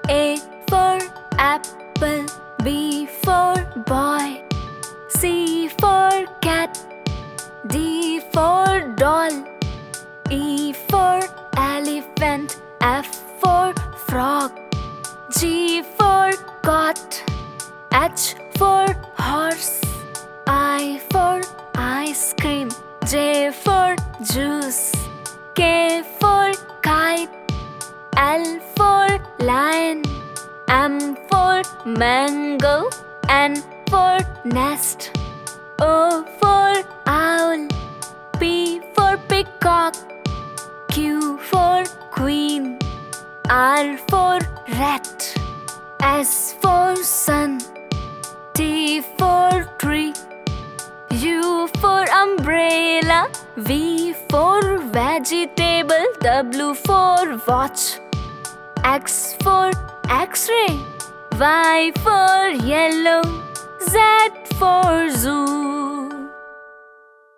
A for apple, B for boy, C for cat, D for doll, E for elephant, F for frog, G for cot, H for horse, I for ice cream, J for juice, K for kite, L for lion, M for mango, N for nest, O for owl, P for peacock, Q for queen, R for rat, S for sun, T for tree, U for umbrella, V for vegetable, W for watch, X for X-ray, Y for yellow, Z for